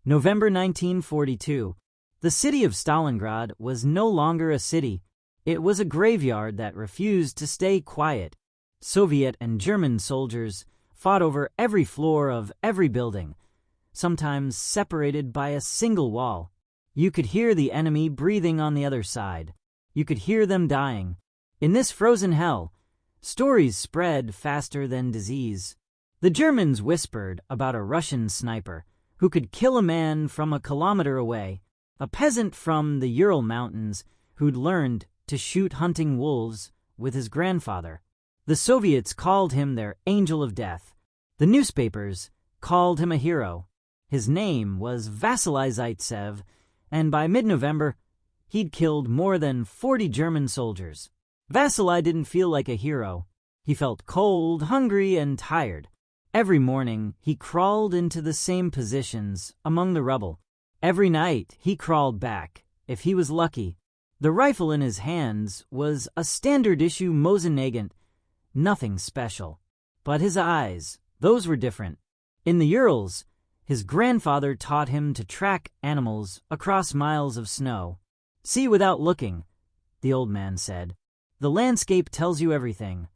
November 1942. The city of Stalingrad was no longer a city. It was a graveyard that refused to stay quiet. Soviet and German soldiers fought over every floor of every building, sometimes separated by a single wall. You could hear the enemy breathing on the other side. You could hear them dying. In this frozen hell, stories spread faster than disease. The Germans whispered about a Russian sniper who could kill a man from a kilometer away, a peasant from the Ural Mountains who'd learned to shoot hunting wolves with his grandfather. The Soviets called him their angel of death. The newspapers called him a hero. His name was Vassili Zaitsev, and by mid-November, he'd killed more than 40 German soldiers. Vassili didn't feel like a hero. He felt cold, hungry, and tired. Every morning, he crawled into the same positions among the rubble. Every night, he crawled back, if he was lucky. The rifle in his hands was a standard-issue Mosin-Nagant, nothing special. But his eyes, those were different. In the Urals, his grandfather taught him to track animals across miles of snow. "See without looking," the old man said. "The landscape tells you everything."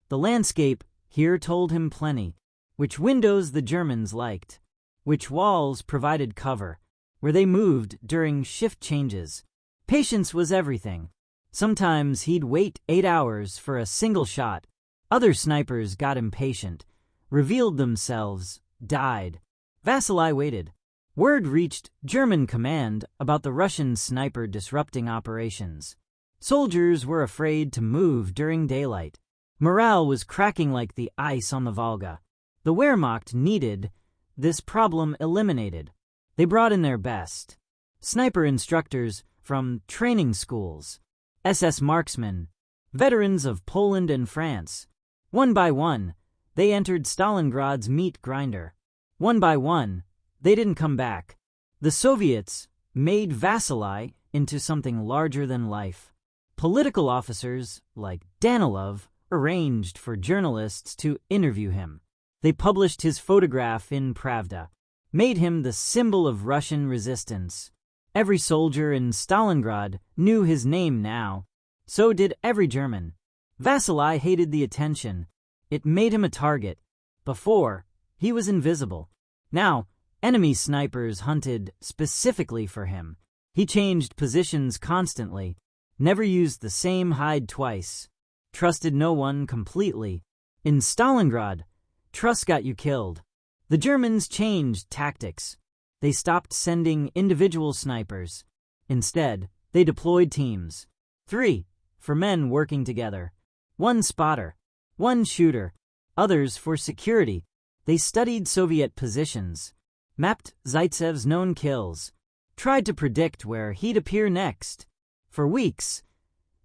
The landscape here told him plenty. Which windows the Germans liked, which walls provided cover, where they moved during shift changes. Patience was everything. Sometimes he'd wait 8 hours for a single shot. Other snipers got impatient, revealed themselves, died. Vassili waited. Word reached German command about the Russian sniper disrupting operations. Soldiers were afraid to move during daylight. Morale was cracking like the ice on the Volga. The Wehrmacht needed this problem eliminated. They brought in their best. Sniper instructors from training schools, SS marksmen, veterans of Poland and France. One by one, they entered Stalingrad's meat grinder. One by one, they didn't come back. The Soviets made Vassili into something larger than life. Political officers, like Danilov, arranged for journalists to interview him. They published his photograph in Pravda, made him the symbol of Russian resistance. Every soldier in Stalingrad knew his name now. So did every German. Vassili hated the attention. It made him a target. Before, he was invisible. Now, enemy snipers hunted specifically for him. He changed positions constantly, never used the same hide twice, trusted no one completely. In Stalingrad, trust got you killed. The Germans changed tactics. They stopped sending individual snipers. Instead, they deployed teams. 3 for men working together. 1 spotter. 1 shooter. Others for security. They studied Soviet positions, mapped Zaitsev's known kills, tried to predict where he'd appear next. For weeks,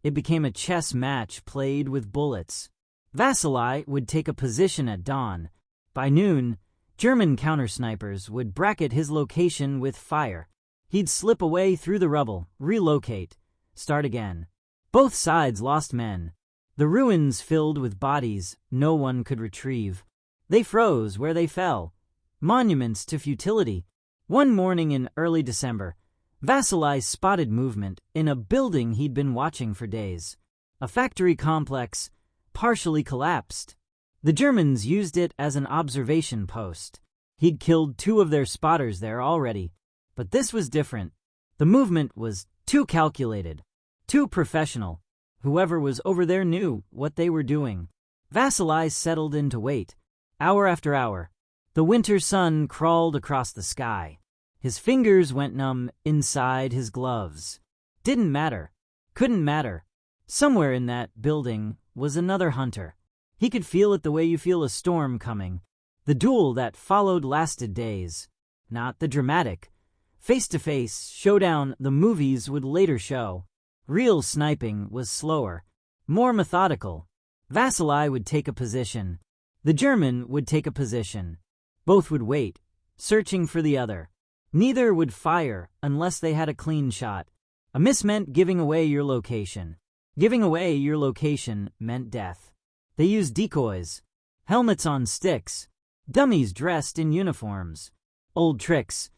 it became a chess match played with bullets. Vassili would take a position at dawn. By noon, German counter-snipers would bracket his location with fire. He'd slip away through the rubble, relocate, start again. Both sides lost men. The ruins filled with bodies no one could retrieve. They froze where they fell, monuments to futility. One morning in early December, Vassili spotted movement in a building he'd been watching for days. A factory complex, partially collapsed. The Germans used it as an observation post. He'd killed 2 of their spotters there already. But this was different. The movement was too calculated, too professional. Whoever was over there knew what they were doing. Vassili settled in to wait. Hour after hour, the winter sun crawled across the sky. His fingers went numb inside his gloves. Didn't matter. Couldn't matter. Somewhere in that building was another hunter. He could feel it the way you feel a storm coming. The duel that followed lasted days. Not the dramatic, face-to-face showdown the movies would later show. Real sniping was slower, more methodical. Vassili would take a position. The German would take a position. Both would wait, searching for the other. Neither would fire unless they had a clean shot. A miss meant giving away your location. Giving away your location meant death. They used decoys, helmets on sticks, dummies dressed in uniforms. Old tricks,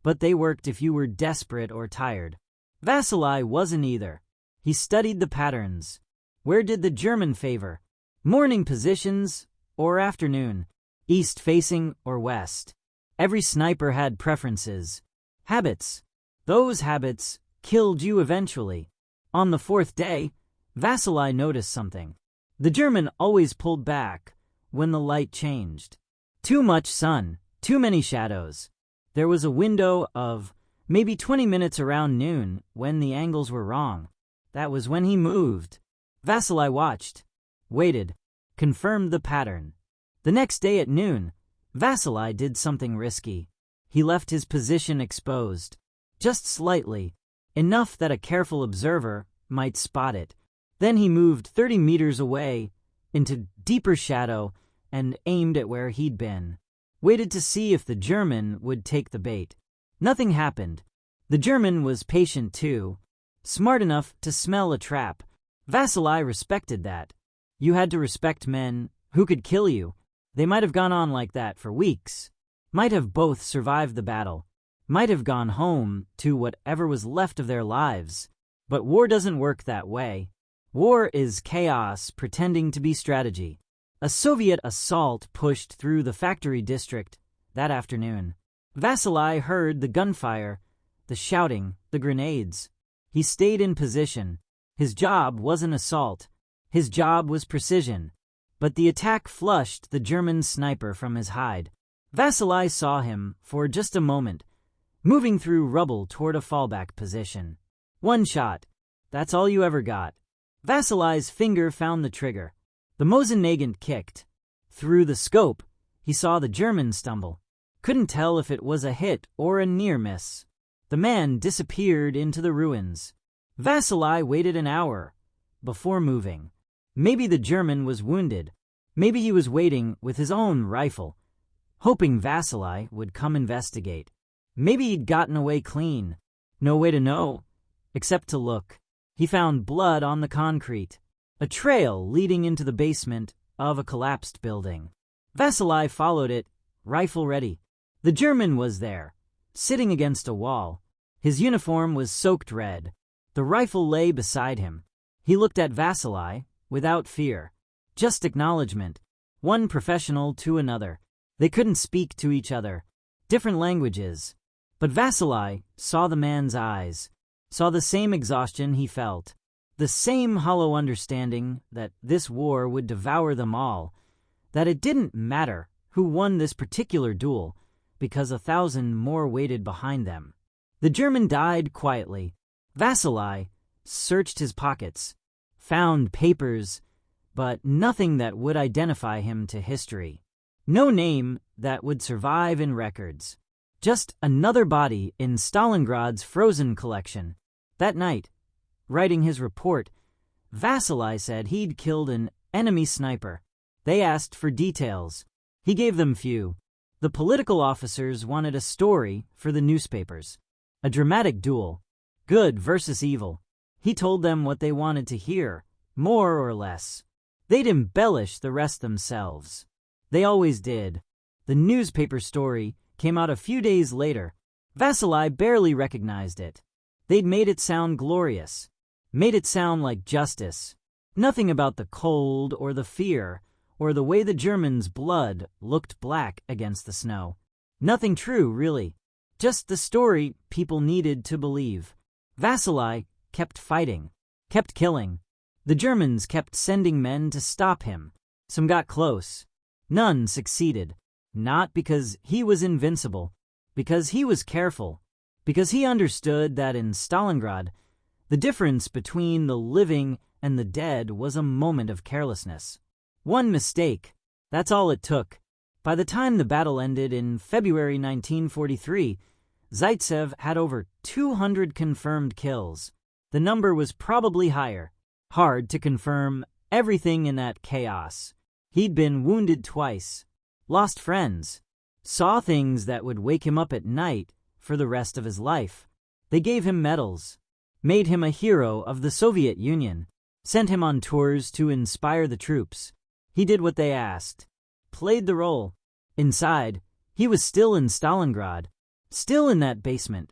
but they worked if you were desperate or tired. Vassili wasn't either. He studied the patterns. Where did the German favor? Morning positions or afternoon? East-facing or west? Every sniper had preferences. Habits. Those habits killed you eventually. On the fourth day, Vassili noticed something. The German always pulled back when the light changed. Too much sun, too many shadows. There was a window of maybe 20 minutes around noon when the angles were wrong. That was when he moved. Vassili watched, waited, confirmed the pattern. The next day at noon, Vassili did something risky. He left his position exposed, just slightly, enough that a careful observer might spot it. Then he moved 30 meters away into deeper shadow and aimed at where he'd been. Waited to see if the German would take the bait. Nothing happened. The German was patient too, smart enough to smell a trap. Vassili respected that. You had to respect men who could kill you. They might have gone on like that for weeks. Might have both survived the battle. Might have gone home to whatever was left of their lives. But war doesn't work that way. War is chaos pretending to be strategy. A Soviet assault pushed through the factory district that afternoon. Vassili heard the gunfire, the shouting, the grenades. He stayed in position. His job wasn't assault. His job was precision. But the attack flushed the German sniper from his hide. Vassili saw him for just a moment, moving through rubble toward a fallback position. One shot. That's all you ever got. Vassili's finger found the trigger. The Mosin-Nagant kicked. Through the scope, he saw the German stumble. Couldn't tell if it was a hit or a near miss. The man disappeared into the ruins. Vassili waited an hour before moving. Maybe the German was wounded. Maybe he was waiting with his own rifle, hoping Vassili would come investigate. Maybe he'd gotten away clean. No way to know, except to look. He found blood on the concrete, a trail leading into the basement of a collapsed building. Vassili followed it, rifle ready. The German was there, sitting against a wall. His uniform was soaked red. The rifle lay beside him. He looked at Vassili without fear, just acknowledgement, one professional to another. They couldn't speak to each other, different languages. But Vassili saw the man's eyes, saw the same exhaustion he felt, the same hollow understanding that this war would devour them all, that it didn't matter who won this particular duel, because 1,000 more waited behind them. The German died quietly. Vassili searched his pockets, found papers, but nothing that would identify him to history. No name that would survive in records. Just another body in Stalingrad's frozen collection. That night, writing his report, Vassili said he'd killed an enemy sniper. They asked for details. He gave them few. The political officers wanted a story for the newspapers. A dramatic duel. Good versus evil. He told them what they wanted to hear, more or less. They'd embellish the rest themselves. They always did. The newspaper story came out a few days later. Vassili barely recognized it. They'd made it sound glorious, made it sound like justice. Nothing about the cold or the fear or the way the Germans' blood looked black against the snow. Nothing true, really. Just the story people needed to believe. Vassili kept fighting, kept killing. The Germans kept sending men to stop him. Some got close. None succeeded. Not because he was invincible, because he was careful, because he understood that in Stalingrad, the difference between the living and the dead was a moment of carelessness. One mistake, that's all it took. By the time the battle ended in February 1943, Zaitsev had over 200 confirmed kills. The number was probably higher. Hard to confirm everything in that chaos. He'd been wounded twice. Lost friends, saw things that would wake him up at night for the rest of his life. They gave him medals, made him a hero of the Soviet Union, sent him on tours to inspire the troops. He did what they asked, played the role. Inside, he was still in Stalingrad, still in that basement,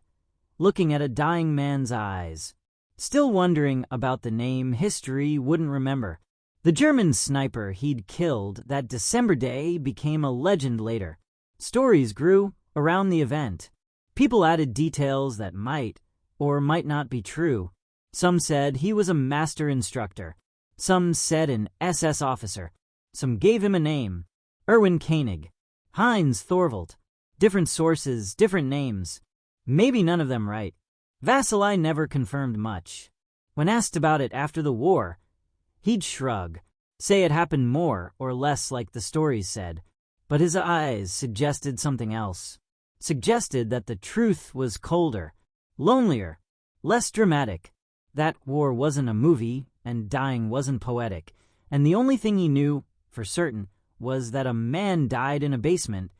looking at a dying man's eyes, still wondering about the name history wouldn't remember. The German sniper he'd killed that December day became a legend later. Stories grew around the event. People added details that might or might not be true. Some said he was a master instructor. Some said an SS officer. Some gave him a name. Erwin Koenig. Heinz Thorvald. Different sources, different names. Maybe none of them right. Vassili never confirmed much. When asked about it after the war, he'd shrug, say it happened more or less like the stories said. But his eyes suggested something else. Suggested that the truth was colder, lonelier, less dramatic. That war wasn't a movie, and dying wasn't poetic, and the only thing he knew, for certain, was that a man died in a basement,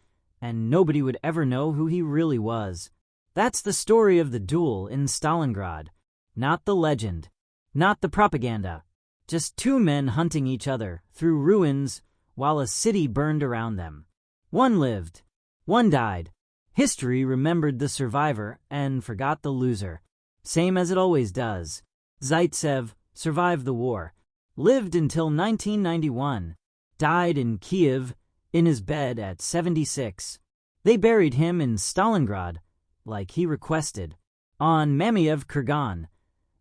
and nobody would ever know who he really was. That's the story of the duel in Stalingrad. Not the legend, not the propaganda. Just two men hunting each other through ruins while a city burned around them. One lived, one died. History remembered the survivor and forgot the loser. Same as it always does. Zaitsev survived the war, lived until 1991, died in Kiev in his bed at 76. They buried him in Stalingrad, like he requested, on Mamiev Kurgan,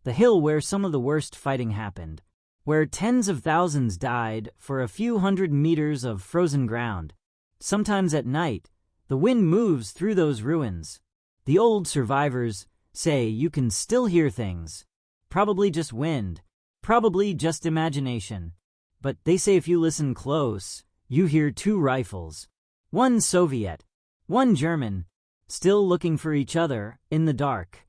the hill where some of the worst fighting happened, where tens of thousands died for a few hundred meters of frozen ground. Sometimes at night, the wind moves through those ruins. The old survivors say you can still hear things. Probably just wind, probably just imagination. But they say if you listen close, you hear two rifles. One Soviet, one German, still looking for each other in the dark.